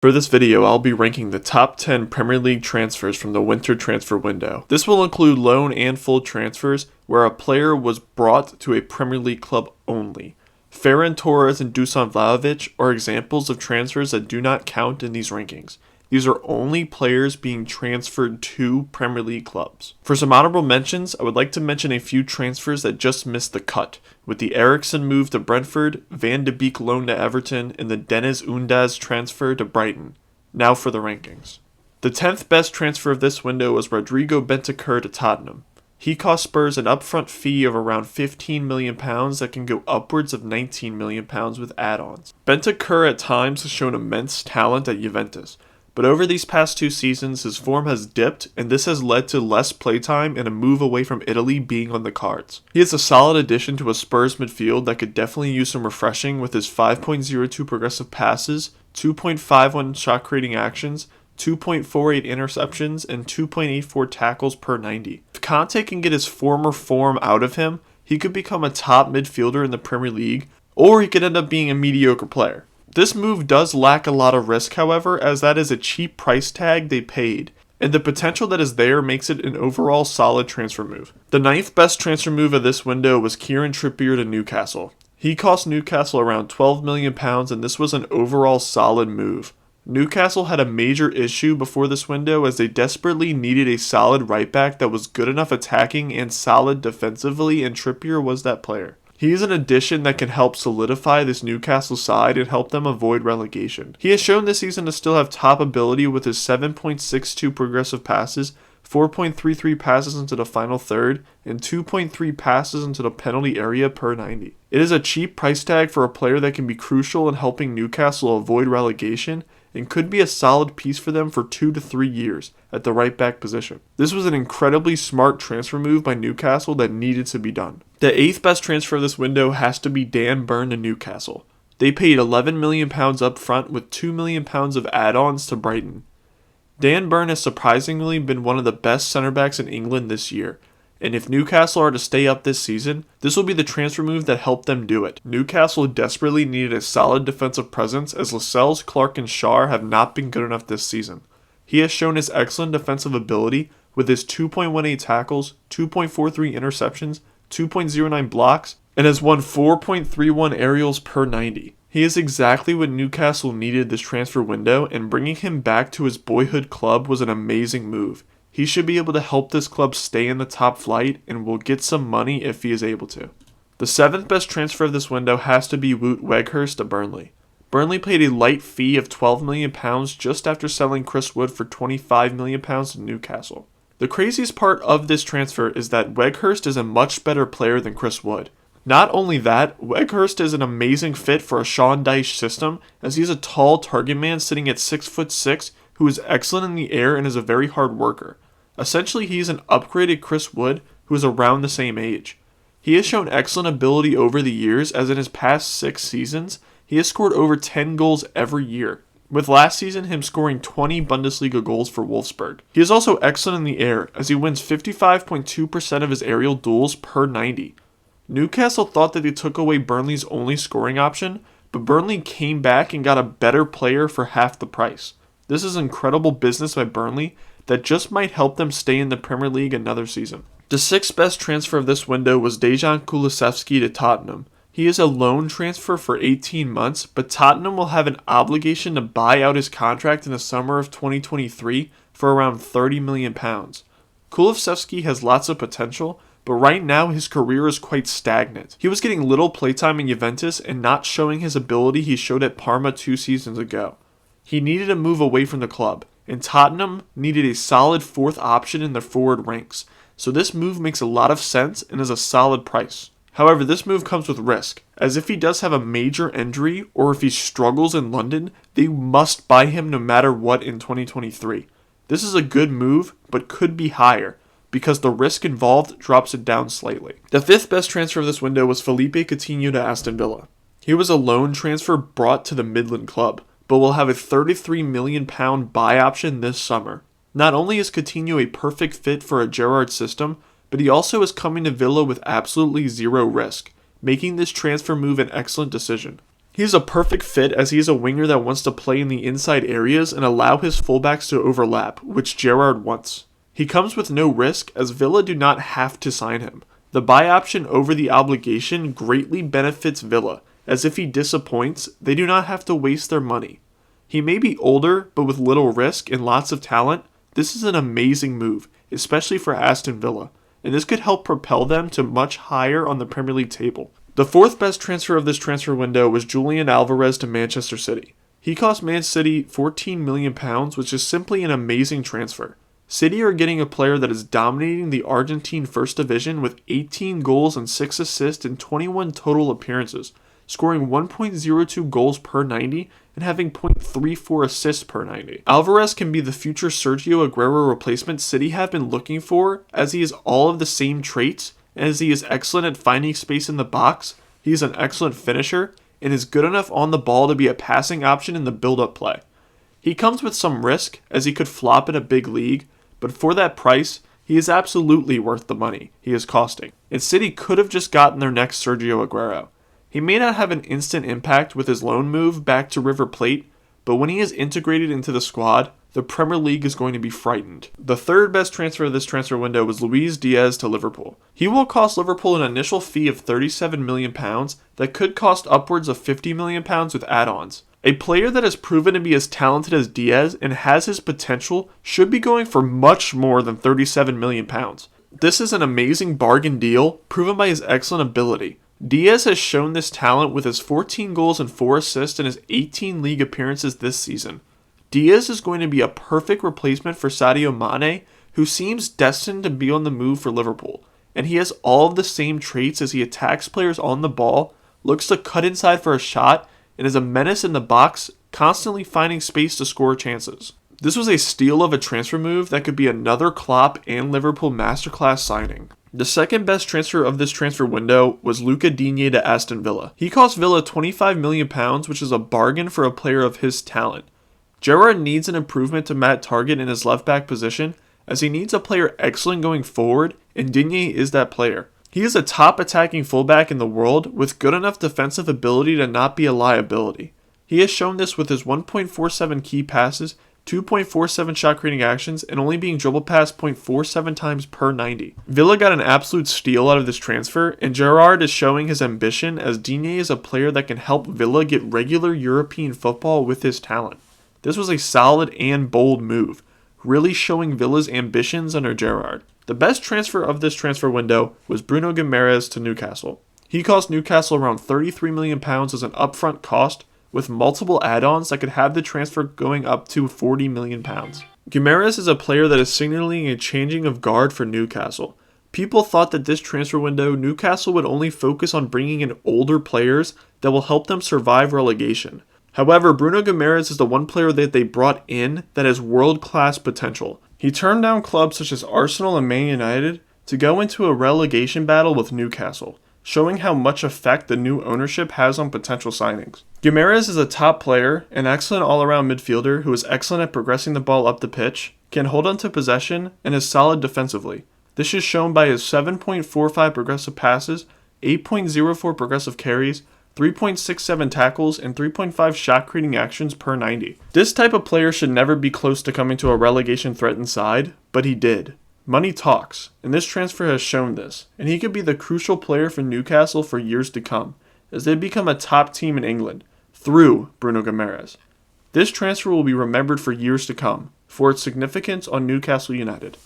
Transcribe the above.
For this video, I'll be ranking the top 10 Premier League transfers from the winter transfer window. This will include loan and full transfers where a player was brought to a Premier League club only. Ferran Torres and Dusan Vlahovic are examples of transfers that do not count in these rankings. These are only players being transferred to Premier League clubs. For some honorable mentions, I would like to mention a few transfers that just missed the cut, with the Eriksen move to Brentford, Van de Beek loan to Everton, and the Deniz Undaz transfer to Brighton. Now for the rankings. The 10th best transfer of this window was Rodrigo Bentakur to Tottenham. He cost Spurs an upfront fee of around £15 million that can go upwards of £19 million with add-ons. Bentakur at times has shown immense talent at Juventus, but over these past 2 seasons his form has dipped, and this has led to less playtime and a move away from Italy being on the cards. He is a solid addition to a Spurs midfield that could definitely use some refreshing with his 5.02 progressive passes, 2.51 shot creating actions, 2.48 interceptions, and 2.84 tackles per 90. If Conte can get his former form out of him, he could become a top midfielder in the Premier League, or he could end up being a mediocre player. This move does lack a lot of risk, however, as that is a cheap price tag they paid, and the potential that is there makes it an overall solid transfer move. The 9th best transfer move of this window was Kieran Trippier to Newcastle. He cost Newcastle around £12 million, and this was an overall solid move. Newcastle had a major issue before this window as they desperately needed a solid right back that was good enough attacking and solid defensively, and Trippier was that player. He is an addition that can help solidify this Newcastle side and help them avoid relegation. He has shown this season to still have top ability with his 7.62 progressive passes, 4.33 passes into the final third, and 2.3 passes into the penalty area per 90. It is a cheap price tag for a player that can be crucial in helping Newcastle avoid relegation and could be a solid piece for them for 2 to 3 years at the right back position. This was an incredibly smart transfer move by Newcastle that needed to be done. The 8th best transfer of this window has to be Dan Burn to Newcastle. They paid £11 million up front with £2 million of add-ons to Brighton. Dan Burn has surprisingly been one of the best centre backs in England this year, and if Newcastle are to stay up this season, this will be the transfer move that helped them do it. Newcastle desperately needed a solid defensive presence as Lascelles, Clark, and Schär have not been good enough this season. He has shown his excellent defensive ability with his 2.18 tackles, 2.43 interceptions, 2.09 blocks, and has won 4.31 aerials per 90. He is exactly what Newcastle needed this transfer window, and bringing him back to his boyhood club was an amazing move. He should be able to help this club stay in the top flight and will get some money if he is able to. The 7th best transfer of this window has to be Woot Weghurst to Burnley. Burnley paid a light fee of £12 million just after selling Chris Wood for £25 million to Newcastle. The craziest part of this transfer is that Weghurst is a much better player than Chris Wood. Not only that, Weghurst is an amazing fit for a Sean Dyche system as he is a tall target man sitting at 6'6", who is excellent in the air and is a very hard worker. Essentially, he is an upgraded Chris Wood who is around the same age. He has shown excellent ability over the years, as in his past 6 seasons, he has scored over 10 goals every year, with last season him scoring 20 Bundesliga goals for Wolfsburg. He is also excellent in the air, as he wins 55.2% of his aerial duels per 90. Newcastle thought that they took away Burnley's only scoring option, but Burnley came back and got a better player for half the price. This is incredible business by Burnley that just might help them stay in the Premier League another season. The 6th best transfer of this window was Dejean Kulaszewski to Tottenham. He is a loan transfer for 18 months, but Tottenham will have an obligation to buy out his contract in the summer of 2023 for around £30 million. Kulaszewski has lots of potential, but right now his career is quite stagnant. He was getting little playtime in Juventus and not showing his ability he showed at Parma 2 seasons ago. He needed to move away from the club, and Tottenham needed a solid 4th option in their forward ranks, so this move makes a lot of sense and is a solid price. However, this move comes with risk, as if he does have a major injury or if he struggles in London, they must buy him no matter what in 2023. This is a good move, but could be higher, because the risk involved drops it down slightly. The 5th best transfer of this window was Felipe Coutinho to Aston Villa. He was a loan transfer brought to the Midland club, but will have a £33 million buy option this summer. Not only is Coutinho a perfect fit for a Gerrard system, but he also is coming to Villa with absolutely zero risk, making this transfer move an excellent decision. He's a perfect fit as he is a winger that wants to play in the inside areas and allow his fullbacks to overlap, which Gerrard wants. He comes with no risk as Villa do not have to sign him. The buy option over the obligation greatly benefits Villa, as if he disappoints, they do not have to waste their money. He may be older, but with little risk and lots of talent, this is an amazing move, especially for Aston Villa, and this could help propel them to much higher on the Premier League table. The fourth best transfer of this transfer window was Julian Alvarez to Manchester City. He cost Man City £14 million, which is simply an amazing transfer. City are getting a player that is dominating the Argentine First Division with 18 goals and 6 assists in 21 total appearances, scoring 1.02 goals per 90 and having 0.34 assists per 90. Alvarez can be the future Sergio Aguero replacement City have been looking for, as he has all of the same traits, and as he is excellent at finding space in the box, he is an excellent finisher, and is good enough on the ball to be a passing option in the build-up play. He comes with some risk, as he could flop in a big league, but for that price, he is absolutely worth the money he is costing. And City could have just gotten their next Sergio Aguero. He may not have an instant impact with his loan move back to River Plate, but when he is integrated into the squad, the Premier League is going to be frightened. The third best transfer of this transfer window was Louise Diaz to Liverpool. He will cost Liverpool an initial fee of £37 million that could cost upwards of £50 million with add-ons. A player that has proven to be as talented as Diaz and has his potential should be going for much more than £37 million. This is an amazing bargain deal, proven by his excellent ability. Diaz has shown this talent with his 14 goals and 4 assists in his 18 league appearances this season. Diaz is going to be a perfect replacement for Sadio Mane, who seems destined to be on the move for Liverpool, and he has all of the same traits as he attacks players on the ball, looks to cut inside for a shot, and is a menace in the box, constantly finding space to score chances. This was a steal of a transfer move that could be another Klopp and Liverpool masterclass signing. The second best transfer of this transfer window was Lucas Digne to Aston Villa. He cost Villa £25 million, which is a bargain for a player of his talent. Gerrard needs an improvement to Matt Targett in his left-back position, as he needs a player excellent going forward, and Digne is that player. He is a top attacking fullback in the world with good enough defensive ability to not be a liability. He has shown this with his 1.47 key passes, 2.47 shot creating actions, and only being dribble passed 0.47 times per 90. Villa got an absolute steal out of this transfer, and Gerrard is showing his ambition as Digne is a player that can help Villa get regular European football with his talent. This was a solid and bold move, really showing Villa's ambitions under Gerrard. The best transfer of this transfer window was Bruno Guemarez to Newcastle. He cost Newcastle around £33 million as an upfront cost, with multiple add-ons that could have the transfer going up to £40 million. Guemarez is a player that is signaling a changing of guard for Newcastle. People thought that this transfer window, Newcastle would only focus on bringing in older players that will help them survive relegation. However, Bruno Guemarez is the one player that they brought in that has world-class potential. He turned down clubs such as Arsenal and Man United to go into a relegation battle with Newcastle, showing how much effect the new ownership has on potential signings. Guemarez is a top player, an excellent all-around midfielder who is excellent at progressing the ball up the pitch, can hold on to possession, and is solid defensively. This is shown by his 7.45 progressive passes, 8.04 progressive carries, 3.67 tackles, and 3.5 shot creating actions per 90. This type of player should never be close to coming to a relegation threatened side, but he did. Money talks, and this transfer has shown this, and he could be the crucial player for Newcastle for years to come, as they become a top team in England, through Bruno Guemarez. This transfer will be remembered for years to come, for its significance on Newcastle United.